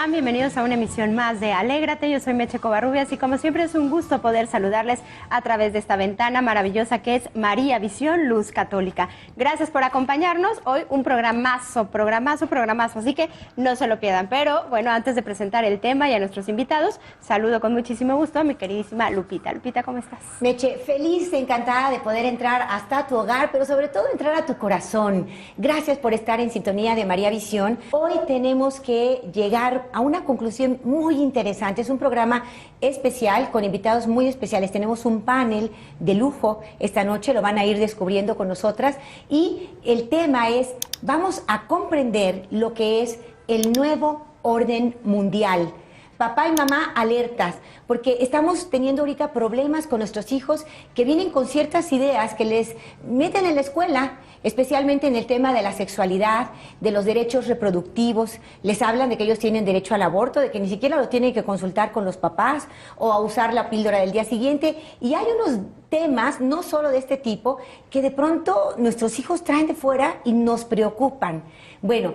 están? Bienvenidos a una emisión más de Alégrate. Yo soy Meche Covarrubias y como siempre es un gusto poder saludarles a través de esta ventana maravillosa que es María Visión, Luz Católica. Gracias por acompañarnos. Hoy un programazo, así que no se lo pierdan. Pero bueno, antes de presentar el tema y a nuestros invitados, saludo con muchísimo gusto a mi queridísima Lupita. Lupita, ¿cómo estás? Meche, feliz, encantada de poder entrar hasta tu hogar, pero sobre todo entrar a tu corazón. Gracias por estar en sintonía de María Visión. Hoy tenemos que llegar a una conclusión muy interesante. Es un programa especial con invitados muy especiales. Tenemos un panel de lujo esta noche, lo van a ir descubriendo con nosotras. Y el tema es, vamos a comprender lo que es el nuevo orden mundial. Papá y mamá, alertas, porque estamos teniendo ahorita problemas con nuestros hijos que vienen con ciertas ideas que les meten en la escuela, especialmente en el tema de la sexualidad, de los derechos reproductivos. Les hablan de que ellos tienen derecho al aborto, de que ni siquiera lo tienen que consultar con los papás o a usar la píldora del día siguiente. Y hay unos temas, no solo de este tipo, que de pronto nuestros hijos traen de fuera y nos preocupan. Bueno,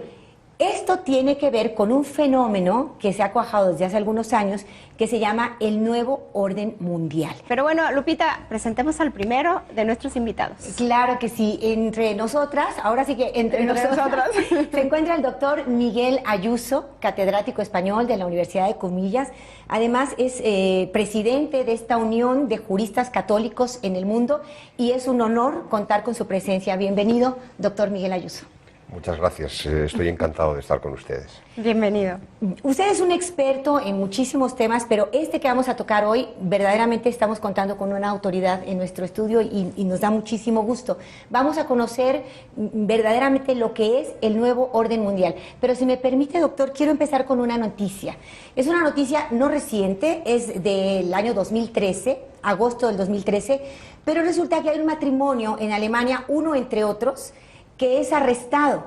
esto tiene que ver con un fenómeno que se ha cuajado desde hace algunos años que se llama el nuevo orden mundial. Pero bueno, Lupita, presentemos al primero de nuestros invitados. Claro que sí, entre nosotras, ahora sí que entre nosotras, se encuentra el doctor Miguel Ayuso, catedrático español de la Universidad de Comillas. Además es presidente de esta unión de juristas católicos en el mundo y es un honor contar con su presencia. Bienvenido, doctor Miguel Ayuso. Muchas gracias, estoy encantado de estar con ustedes. Bienvenido. Usted es un experto en muchísimos temas, pero este que vamos a tocar hoy, verdaderamente estamos contando con una autoridad en nuestro estudio y nos da muchísimo gusto. Vamos a conocer verdaderamente lo que es el nuevo orden mundial. Pero si me permite, doctor, quiero empezar con una noticia. Es una noticia no reciente, es del año 2013, agosto del 2013, pero resulta que hay un matrimonio en Alemania, uno entre otros, que es arrestado.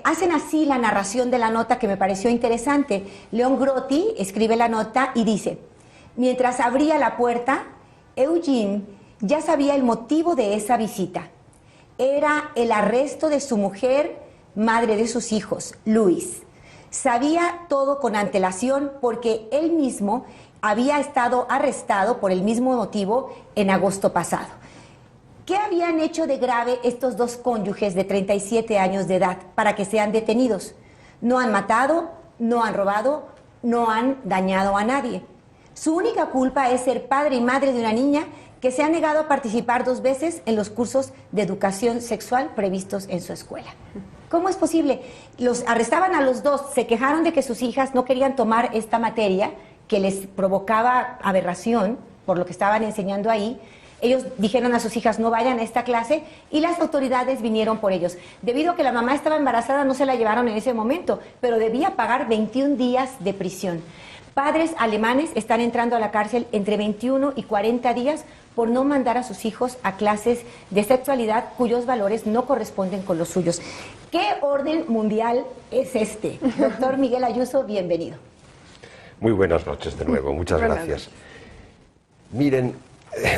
Hacen así la narración de la nota que me pareció interesante. León Grotti escribe la nota y dice: mientras abría la puerta, Eugene ya sabía el motivo de esa visita. Era el arresto de su mujer, madre de sus hijos, Luis. Sabía todo con antelación porque él mismo había estado arrestado por el mismo motivo en agosto pasado. ¿Qué habían hecho de grave estos dos cónyuges de 37 años de edad para que sean detenidos? No han matado, no han robado, no han dañado a nadie. Su única culpa es ser padre y madre de una niña que se ha negado a participar 2 veces en los cursos de educación sexual previstos en su escuela. ¿Cómo es posible? Los arrestaban a los dos, se quejaron de que sus hijas no querían tomar esta materia que les provocaba aberración por lo que estaban enseñando ahí. Ellos dijeron a sus hijas no vayan a esta clase y las autoridades vinieron por ellos. Debido a que la mamá estaba embarazada no se la llevaron en ese momento, pero debía pagar 21 días de prisión. Padres alemanes están entrando a la cárcel entre 21 y 40 días por no mandar a sus hijos a clases de sexualidad cuyos valores no corresponden con los suyos. ¿Qué orden mundial es este? Doctor Miguel Ayuso, bienvenido. Muy buenas noches de nuevo, muchas gracias. Miren,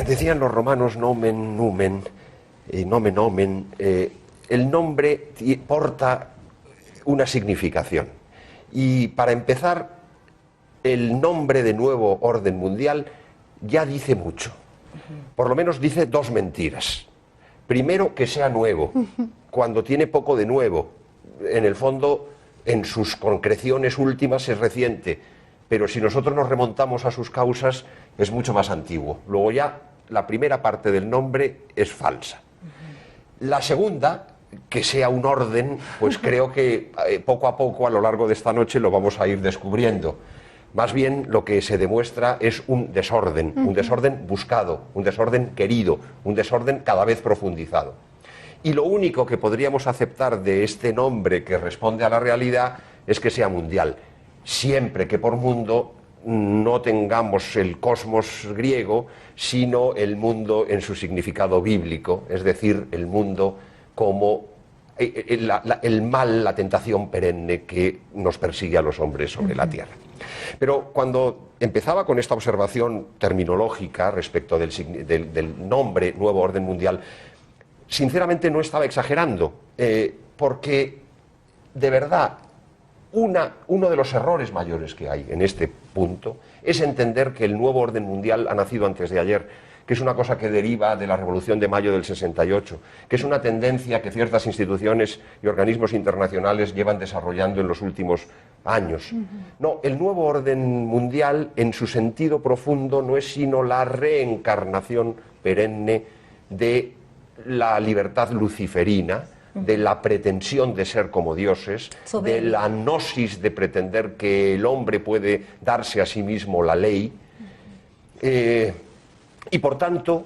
decían los romanos nomen numen, nomen omen, el nombre porta una significación. Y para empezar, el nombre de nuevo orden mundial ya dice mucho. Por lo menos dice 2 mentiras. Primero, que sea nuevo, cuando tiene poco de nuevo. En el fondo, en sus concreciones últimas es reciente. Pero si nosotros nos remontamos a sus causas, es mucho más antiguo. Luego ya la primera parte del nombre es falsa. La segunda, que sea un orden, pues creo que poco a poco a lo largo de esta noche lo vamos a ir descubriendo. Más bien lo que se demuestra es un desorden buscado, un desorden querido, un desorden cada vez profundizado. Y lo único que podríamos aceptar de este nombre que responde a la realidad es que sea mundial. Siempre que por mundo no tengamos el cosmos griego, sino el mundo en su significado bíblico, es decir, el mundo como el mal, la tentación perenne que nos persigue a los hombres sobre la tierra. Pero cuando empezaba con esta observación terminológica respecto del nombre Nuevo Orden Mundial, sinceramente no estaba exagerando, porque de verdad uno de los errores mayores que hay en este punto es entender que el nuevo orden mundial ha nacido antes de ayer, que es una cosa que deriva de la Revolución de Mayo del 68, que es una tendencia que ciertas instituciones y organismos internacionales llevan desarrollando en los últimos años. No, el nuevo orden mundial, en su sentido profundo, no es sino la reencarnación perenne de la libertad luciferina, de la pretensión de ser como dioses, de la gnosis de pretender que el hombre puede darse a sí mismo la ley. Y por tanto,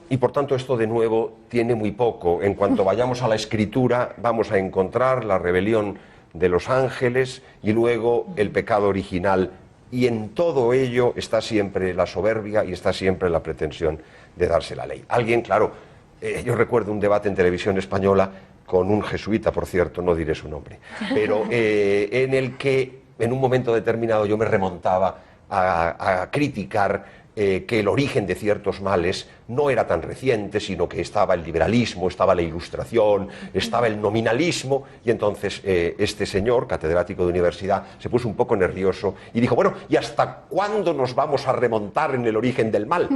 esto de nuevo tiene muy poco. En cuanto vayamos a la escritura, vamos a encontrar la rebelión de los ángeles y luego el pecado original. Y en todo ello está siempre la soberbia y está siempre la pretensión de darse la ley. Alguien, claro, yo recuerdo un debate en televisión española con un jesuita, por cierto, no diré su nombre, pero en el que en un momento determinado yo me remontaba a criticar que el origen de ciertos males no era tan reciente, sino que estaba el liberalismo, estaba la ilustración, estaba el nominalismo, y entonces este señor, catedrático de universidad, se puso un poco nervioso y dijo, bueno, ¿y hasta cuándo nos vamos a remontar en el origen del mal?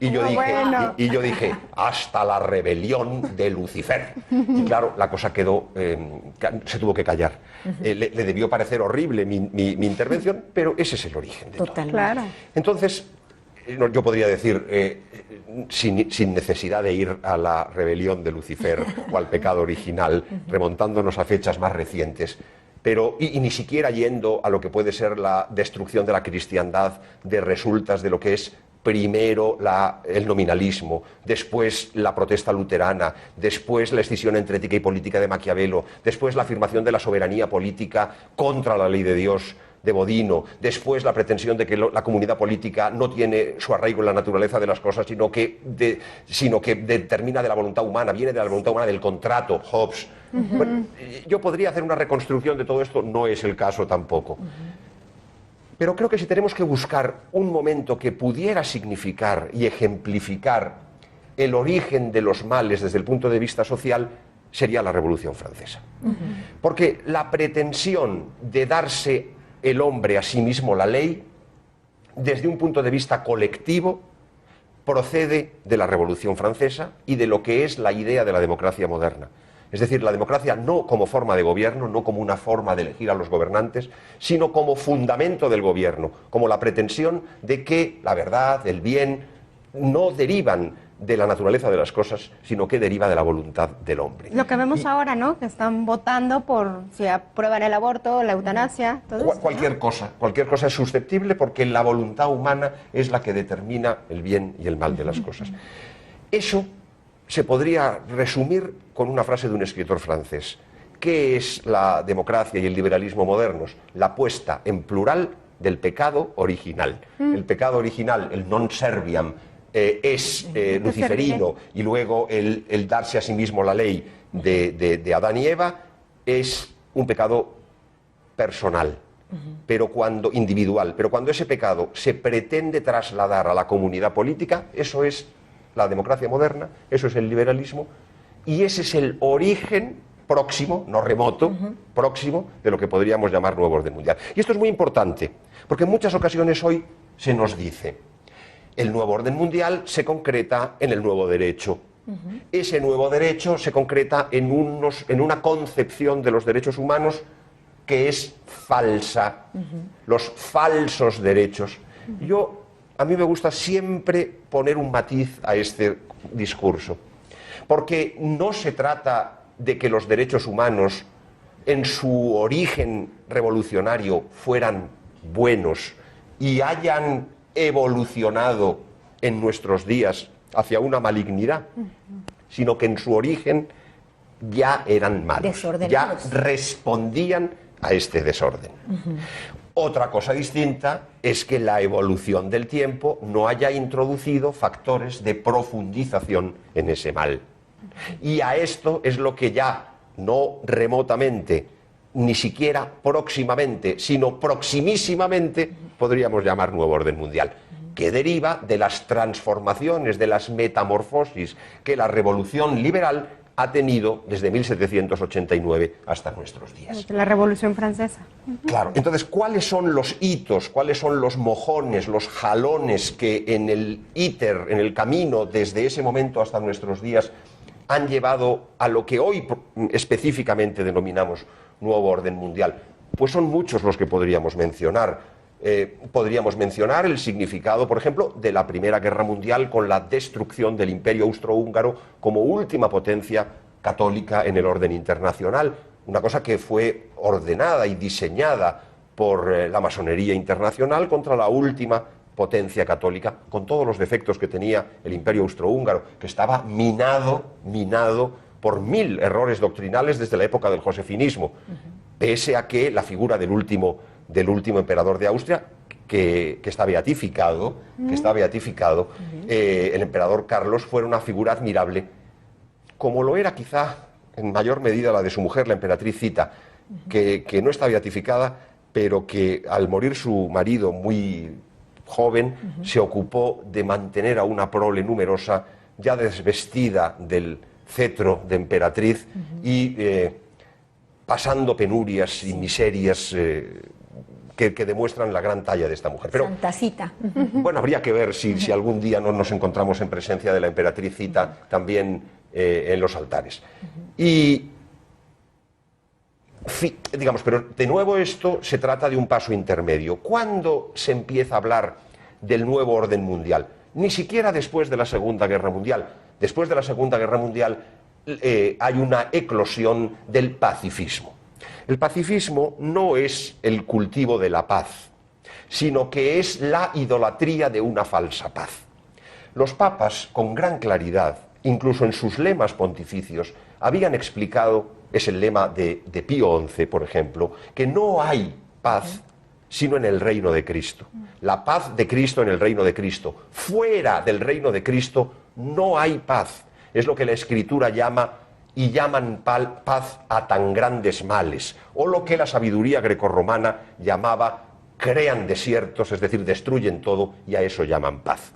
Y yo dije, hasta la rebelión de Lucifer. Y claro, la cosa quedó, se tuvo que callar. Le debió parecer horrible mi intervención, pero ese es el origen de todo. Claro. Entonces, yo podría decir, sin necesidad de ir a la rebelión de Lucifer o al pecado original, remontándonos a fechas más recientes, pero y ni siquiera yendo a lo que puede ser la destrucción de la cristiandad de resultas de lo que es primero el nominalismo, después la protesta luterana, después la escisión entre ética y política de Maquiavelo, después la afirmación de la soberanía política contra la ley de Dios de Bodino, después la pretensión de que la comunidad política no tiene su arraigo en la naturaleza de las cosas, sino que determina de la voluntad humana, viene de la voluntad humana, del contrato, Hobbes. Bueno, yo podría hacer una reconstrucción de todo esto, no es el caso tampoco. Pero creo que si tenemos que buscar un momento que pudiera significar y ejemplificar el origen de los males desde el punto de vista social, sería la Revolución Francesa. Porque la pretensión de darse el hombre a sí mismo la ley, desde un punto de vista colectivo, procede de la Revolución Francesa y de lo que es la idea de la democracia moderna. Es decir, la democracia no como forma de gobierno, no como una forma de elegir a los gobernantes, sino como fundamento del gobierno, como la pretensión de que la verdad, el bien, no derivan de la naturaleza de las cosas, sino que deriva de la voluntad del hombre. Lo que vemos ahora, ¿no? Que están votando por si aprueban el aborto, la eutanasia, todo esto, cualquier cosa es susceptible porque la voluntad humana es la que determina el bien y el mal de las cosas. Eso se podría resumir con una frase de un escritor francés. ¿Qué es la democracia y el liberalismo modernos? La puesta en plural del pecado original. El pecado original, el non serviam, es luciferino, y luego el darse a sí mismo la ley de Adán y Eva es un pecado personal, pero individual, pero cuando ese pecado se pretende trasladar a la comunidad política, eso es la democracia moderna, eso es el liberalismo, y ese es el origen próximo, no remoto, próximo de lo que podríamos llamar nuevo orden mundial. Y esto es muy importante, porque en muchas ocasiones hoy se nos dice: el nuevo orden mundial se concreta en el nuevo derecho. Ese nuevo derecho se concreta en una concepción de los derechos humanos que es falsa. Los falsos derechos. A mí me gusta siempre poner un matiz a este discurso, porque no se trata de que los derechos humanos en su origen revolucionario fueran buenos y hayan evolucionado en nuestros días hacia una malignidad, sino que en su origen ya eran malos, ya respondían a este desorden. Otra cosa distinta es que la evolución del tiempo no haya introducido factores de profundización en ese mal. Y a esto es lo que ya no remotamente, ni siquiera próximamente, sino proximísimamente podríamos llamar nuevo orden mundial, que deriva de las transformaciones, de las metamorfosis que la revolución liberal ha tenido desde 1789 hasta nuestros días. La Revolución Francesa. Claro, entonces, ¿cuáles son los hitos, cuáles son los mojones, los jalones que en el íter, en el camino desde ese momento hasta nuestros días han llevado a lo que hoy específicamente denominamos nuevo orden mundial? Pues son muchos los que podríamos mencionar. Podríamos mencionar el significado, por ejemplo, de la Primera Guerra Mundial con la destrucción del Imperio Austrohúngaro como última potencia católica en el orden internacional, una cosa que fue ordenada y diseñada por la masonería internacional contra la última potencia católica, con todos los defectos que tenía el Imperio Austrohúngaro, que estaba minado por 1000 errores doctrinales desde la época del josefinismo, pese a que la figura del último emperador de Austria, que está beatificado, el emperador Carlos, fuera una figura admirable, como lo era quizá en mayor medida la de su mujer, la emperatriz Zita, que no está beatificada, pero que al morir su marido muy joven, se ocupó de mantener a una prole numerosa, ya desvestida del cetro de emperatriz y pasando penurias y miserias que demuestran la gran talla de esta mujer. Pero, Santa Zita. bueno, habría que ver si algún día no nos encontramos en presencia de la emperatriz Zita también en los altares. Y, digamos, pero de nuevo esto se trata de un paso intermedio. ¿Cuándo se empieza a hablar del nuevo orden mundial? Ni siquiera después de la Segunda Guerra Mundial. Después de la Segunda Guerra Mundial hay una eclosión del pacifismo. El pacifismo no es el cultivo de la paz, sino que es la idolatría de una falsa paz. Los papas, con gran claridad, incluso en sus lemas pontificios, habían explicado, es el lema de Pío XI, por ejemplo, que no hay paz sino en el reino de Cristo. La paz de Cristo en el reino de Cristo. Fuera del reino de Cristo no hay paz. Es lo que la Escritura llama y llaman paz a tan grandes males, o lo que la sabiduría grecorromana llamaba crean desiertos, es decir, destruyen todo, y a eso llaman paz.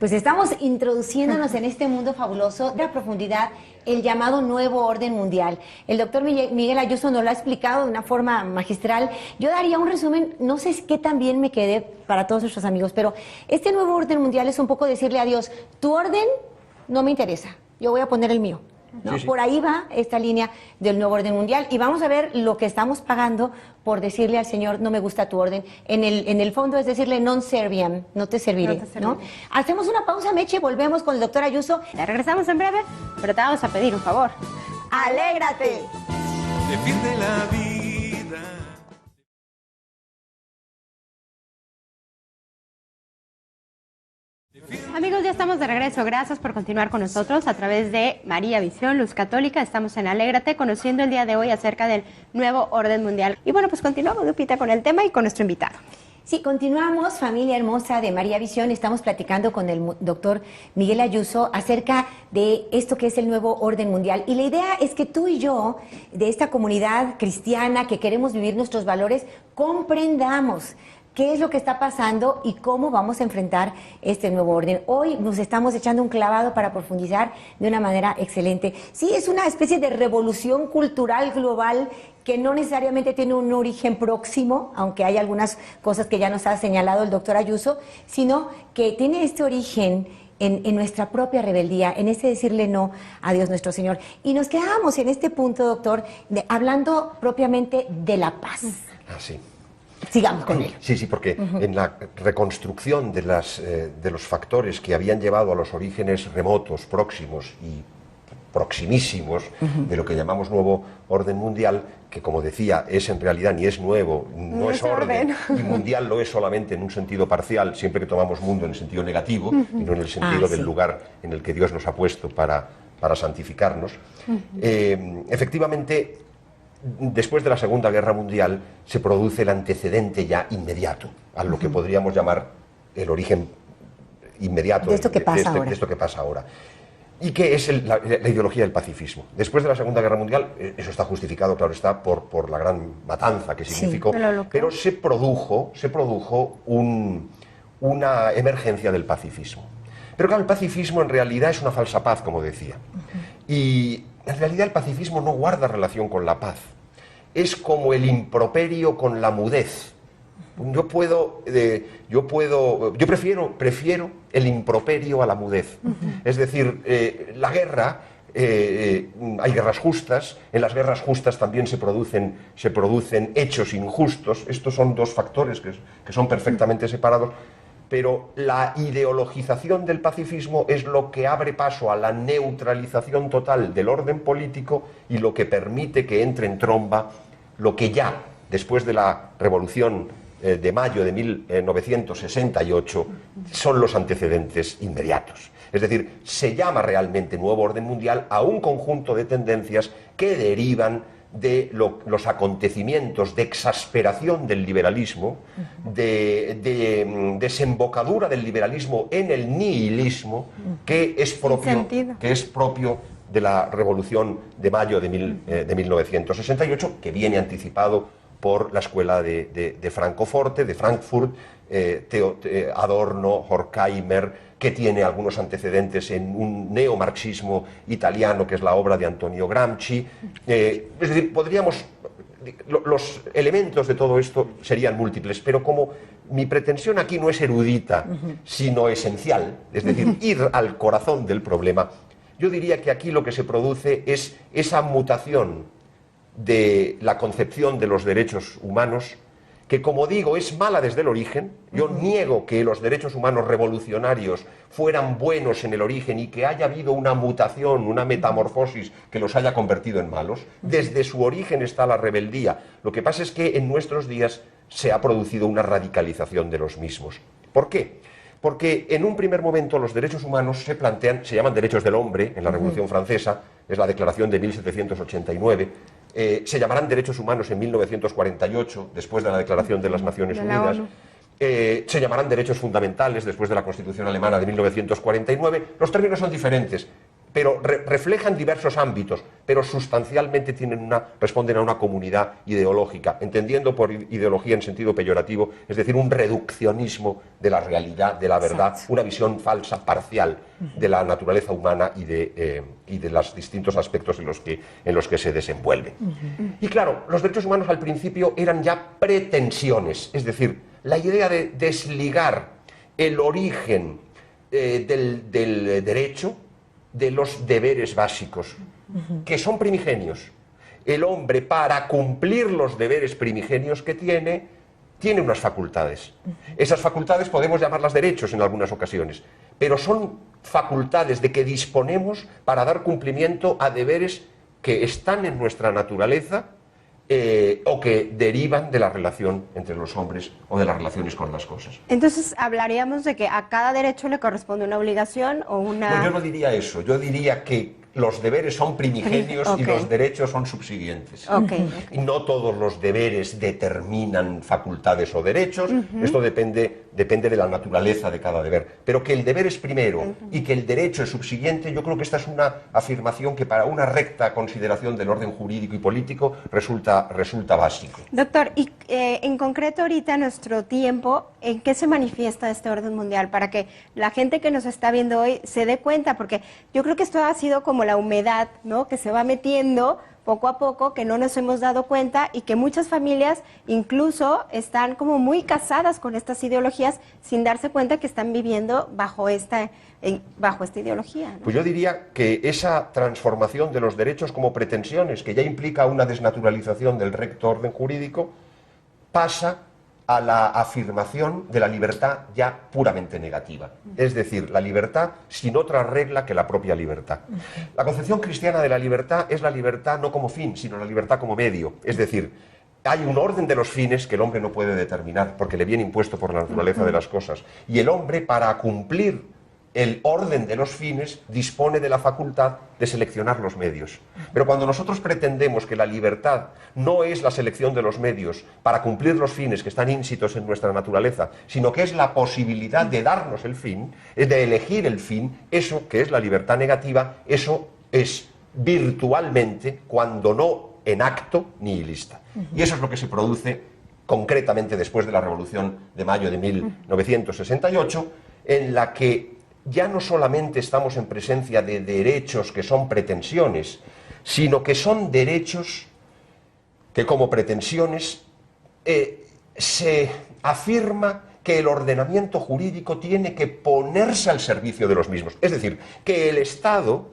Pues estamos introduciéndonos en este mundo fabuloso de la profundidad, el llamado nuevo orden mundial. El doctor Miguel Ayuso nos lo ha explicado de una forma magistral. Yo daría un resumen, no sé qué tan bien me quedé para todos nuestros amigos, pero este nuevo orden mundial es un poco decirle a Dios, tu orden no me interesa, yo voy a poner el mío. ¿No? Sí, sí. Por ahí va esta línea del nuevo orden mundial y vamos a ver lo que estamos pagando por decirle al Señor no me gusta tu orden. En el fondo es decirle non serviam, no te serviré, ¿no? Hacemos una pausa, Meche, volvemos con el doctor Ayuso. Ya regresamos en breve, pero te vamos a pedir un favor. ¡Alégrate! Defiende la vida. Amigos, ya estamos de regreso. Gracias por continuar con nosotros a través de María Visión, Luz Católica. Estamos en Alégrate, conociendo el día de hoy acerca del nuevo orden mundial. Y bueno, pues continuamos, Lupita, con el tema y con nuestro invitado. Sí, continuamos, familia hermosa de María Visión. Estamos platicando con el doctor Miguel Ayuso acerca de esto que es el nuevo orden mundial. Y la idea es que tú y yo, de esta comunidad cristiana que queremos vivir nuestros valores, comprendamos qué es lo que está pasando y cómo vamos a enfrentar este nuevo orden. Hoy nos estamos echando un clavado para profundizar de una manera excelente. Sí, es una especie de revolución cultural global que no necesariamente tiene un origen próximo, aunque hay algunas cosas que ya nos ha señalado el doctor Ayuso, sino que tiene este origen en nuestra propia rebeldía, en este decirle no a Dios nuestro Señor. Y nos quedamos en este punto, doctor, hablando propiamente de la paz. Sí. Sigamos con él. Sí, porque en la reconstrucción de los factores que habían llevado a los orígenes remotos, próximos y proximísimos de lo que llamamos nuevo orden mundial, que como decía, es en realidad ni es nuevo, no es orden, y mundial lo es solamente en un sentido parcial, siempre que tomamos mundo en el sentido negativo, y no en el sentido del lugar en el que Dios nos ha puesto para santificarnos. Efectivamente, después de la Segunda Guerra Mundial se produce el antecedente ya inmediato a lo que podríamos llamar el origen inmediato de esto que pasa ahora. ¿Y qué es la ideología del pacifismo? Después de la Segunda Guerra Mundial, eso está justificado, claro está, por la gran matanza que significó, pero se produjo una emergencia del pacifismo. Pero claro, el pacifismo en realidad es una falsa paz, como decía. Y en realidad el pacifismo no guarda relación con la paz. Es como el improperio con la mudez. Yo prefiero el improperio a la mudez. Es decir, la guerra, hay guerras justas, en las guerras justas también se producen hechos injustos. Estos son dos factores que son perfectamente separados, pero la ideologización del pacifismo es lo que abre paso a la neutralización total del orden político y lo que permite que entre en tromba lo que ya, después de la Revolución de mayo de 1968, son los antecedentes inmediatos. Es decir, se llama realmente nuevo orden mundial a un conjunto de tendencias que derivan de los acontecimientos de exasperación del liberalismo, de desembocadura del liberalismo en el nihilismo, que es propio de la Revolución de mayo de 1968, que viene anticipado por la escuela de Francoforte, de Frankfurt, Adorno, Horkheimer, que tiene algunos antecedentes en un neomarxismo italiano, que es la obra de Antonio Gramsci. Es decir, los elementos de todo esto serían múltiples, pero como mi pretensión aquí no es erudita, sino esencial, es decir, ir al corazón del problema, yo diría que aquí lo que se produce es esa mutación de la concepción de los derechos humanos, que, como digo, es mala desde el origen. Yo niego que los derechos humanos revolucionarios fueran buenos en el origen y que haya habido una mutación, una metamorfosis que los haya convertido en malos. Desde su origen está la rebeldía. Lo que pasa es que en nuestros días se ha producido una radicalización de los mismos. ¿Por qué? Porque en un primer momento los derechos humanos se llaman derechos del hombre en la Revolución Francesa, es la Declaración de 1789, se llamarán derechos humanos en 1948, después de la Declaración de las Naciones Unidas, se llamarán derechos fundamentales después de la Constitución alemana de 1949, los términos son diferentes, pero reflejan diversos ámbitos, pero sustancialmente responden a una comunidad ideológica, entendiendo por ideología en sentido peyorativo, es decir, un reduccionismo de la realidad, de la verdad, una visión falsa, parcial de la naturaleza humana y de los distintos aspectos en los que se desenvuelve. Y claro, los derechos humanos al principio eran ya pretensiones, es decir, la idea de desligar el origen del derecho de los deberes básicos, que son primigenios. El hombre, para cumplir los deberes primigenios que tiene unas facultades. Esas facultades podemos llamarlas derechos en algunas ocasiones, pero son facultades de que disponemos para dar cumplimiento a deberes que están en nuestra naturaleza o que derivan de la relación entre los hombres o de las relaciones con las cosas. Entonces, ¿hablaríamos de que a cada derecho le corresponde una obligación o una...? No, yo no diría eso. Yo diría que los deberes son primigenios y los derechos son subsiguientes. Y no todos los deberes determinan facultades o derechos. Esto depende de la naturaleza de cada deber. Pero que el deber es primero y que el derecho es subsiguiente, yo creo que esta es una afirmación que para una recta consideración del orden jurídico y político resulta básico. Doctor, y en concreto ahorita en nuestro tiempo, ¿en qué se manifiesta este orden mundial? Para que la gente que nos está viendo hoy se dé cuenta, porque yo creo que esto ha sido como la humedad, ¿no?, que se va metiendo poco a poco, que no nos hemos dado cuenta y que muchas familias incluso están como muy casadas con estas ideologías sin darse cuenta que están viviendo bajo esta ideología, ¿no? Pues yo diría que esa transformación de los derechos como pretensiones, que ya implica una desnaturalización del recto orden jurídico, pasa a la afirmación de la libertad ya puramente negativa. Es decir, la libertad sin otra regla que la propia libertad. La concepción cristiana de la libertad es la libertad no como fin, sino la libertad como medio. Es decir, hay un orden de los fines que el hombre no puede determinar porque le viene impuesto por la naturaleza de las cosas. Y el hombre, para cumplir el orden de los fines, dispone de la facultad de seleccionar los medios. Pero cuando nosotros pretendemos que la libertad no es la selección de los medios para cumplir los fines que están íncitos en nuestra naturaleza, sino que es la posibilidad de darnos el fin, es de elegir el fin, eso que es la libertad negativa, eso es virtualmente, cuando no en acto, nihilista. Y eso es lo que se produce concretamente después de la Revolución de mayo de 1968, en la que ya no solamente estamos en presencia de derechos que son pretensiones, sino que son derechos que como pretensiones se afirma que el ordenamiento jurídico tiene que ponerse al servicio de los mismos. Es decir, que el Estado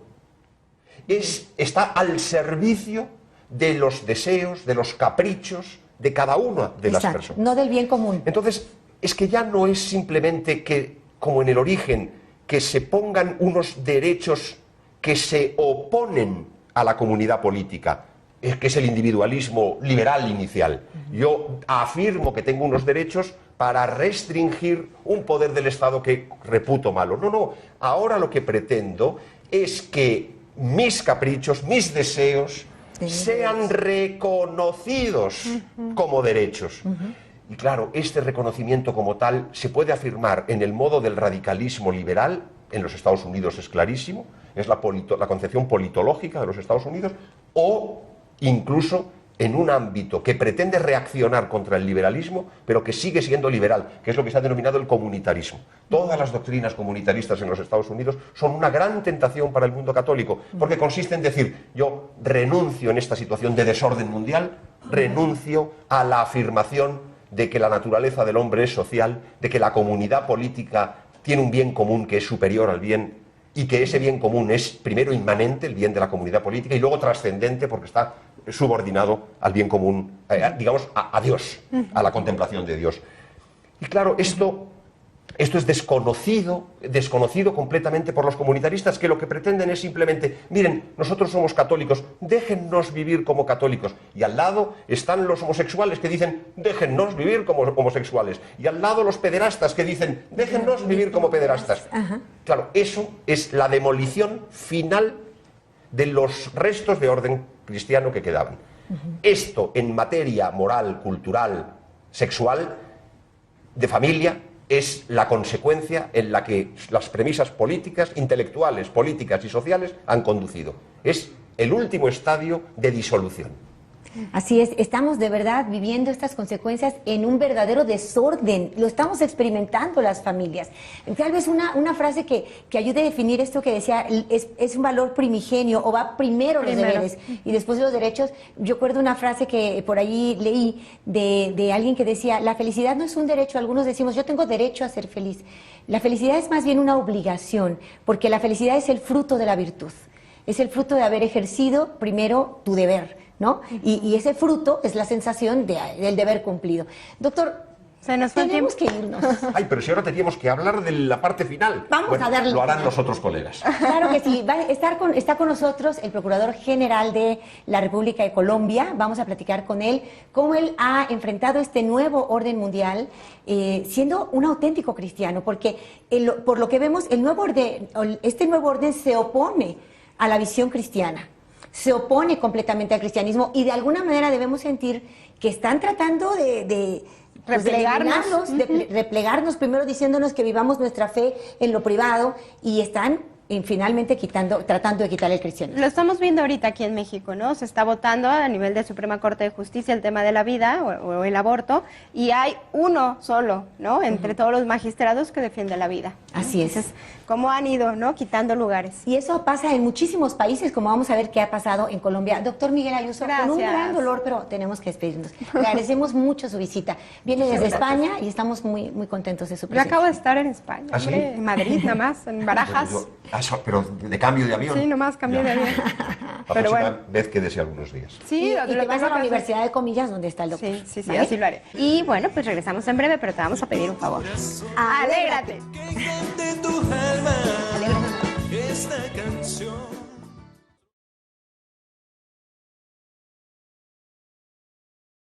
está al servicio de los deseos, de los caprichos de cada una de las personas. No del bien común. Entonces, es que ya no es simplemente que, como en el origen, que se pongan unos derechos que se oponen a la comunidad política, que es el individualismo liberal inicial. Yo afirmo que tengo unos derechos para restringir un poder del Estado que reputo malo. No, ahora lo que pretendo es que mis caprichos, mis deseos, sean reconocidos como derechos. Y claro, este reconocimiento como tal se puede afirmar en el modo del radicalismo liberal. En los Estados Unidos es clarísimo, es la concepción politológica de los Estados Unidos, o incluso en un ámbito que pretende reaccionar contra el liberalismo, pero que sigue siendo liberal, que es lo que se ha denominado el comunitarismo. Todas las doctrinas comunitaristas en los Estados Unidos son una gran tentación para el mundo católico, porque consiste en decir, yo renuncio en esta situación de desorden mundial, renuncio a la afirmación de que la naturaleza del hombre es social, de que la comunidad política tiene un bien común que es superior al bien, y que ese bien común es primero inmanente, el bien de la comunidad política, y luego trascendente porque está subordinado al bien común, digamos, a Dios, a la contemplación de Dios. Y claro, esto es desconocido completamente por los comunitaristas, que lo que pretenden es simplemente, miren, nosotros somos católicos, déjennos vivir como católicos. Y al lado están los homosexuales que dicen, déjennos vivir como homosexuales. Y al lado los pederastas que dicen, déjennos vivir como pederastas. Claro, eso es la demolición final de los restos de orden cristiano que quedaban. Esto en materia moral, cultural, sexual, de familia, es la consecuencia en la que las premisas políticas, intelectuales, políticas y sociales han conducido. Es el último estadio de disolución. Así es, estamos de verdad viviendo estas consecuencias en un verdadero desorden, lo estamos experimentando las familias. Tal vez una frase que ayude a definir esto que decía, es un valor primigenio, o va primero los deberes y después los derechos. Yo recuerdo una frase que por ahí leí de alguien que decía, la felicidad no es un derecho. Algunos decimos, yo tengo derecho a ser feliz. La felicidad es más bien una obligación, porque la felicidad es el fruto de la virtud, es el fruto de haber ejercido primero tu deber, ¿no? Y ese fruto es la sensación del deber cumplido. Doctor, tenemos que irnos. Ay, pero si ahora teníamos que hablar de la parte final. Vamos a darle. Lo harán los otros colegas. Claro que sí. Está con nosotros el Procurador General de la República de Colombia. Vamos a platicar con él cómo él ha enfrentado este nuevo orden mundial, siendo un auténtico cristiano, porque por lo que vemos, este nuevo orden se opone a la visión cristiana. Se opone completamente al cristianismo, y de alguna manera debemos sentir que están tratando de replegarnos, primero diciéndonos que vivamos nuestra fe en lo privado, y están finalmente tratando de quitar el cristianismo. Lo estamos viendo ahorita aquí en México, ¿no? Se está votando a nivel de Suprema Corte de Justicia el tema de la vida o el aborto, y hay uno solo, ¿no? Entre todos los magistrados que defiende la vida. Así es. Entonces, cómo han ido, ¿no? Quitando lugares. Y eso pasa en muchísimos países, como vamos a ver qué ha pasado en Colombia. Doctor Miguel Ayuso, gracias. Con un gran dolor, pero tenemos que despedirnos. Le agradecemos mucho su visita. Viene desde España y estamos muy, muy contentos de su presencia. Yo acabo de estar en España, ¿Ah, sí? En Madrid nada más, en Barajas. Pero de cambio de avión. Sí, nomás cambio de avión. La próxima vez quédese algunos días. Sí, y te vas a la Universidad de Comillas, donde está el doctor. Sí, ¿vale? así lo haré. Y bueno, pues regresamos en breve, pero te vamos a pedir un favor. ¡Alégrate! Que cante tu alma esta canción.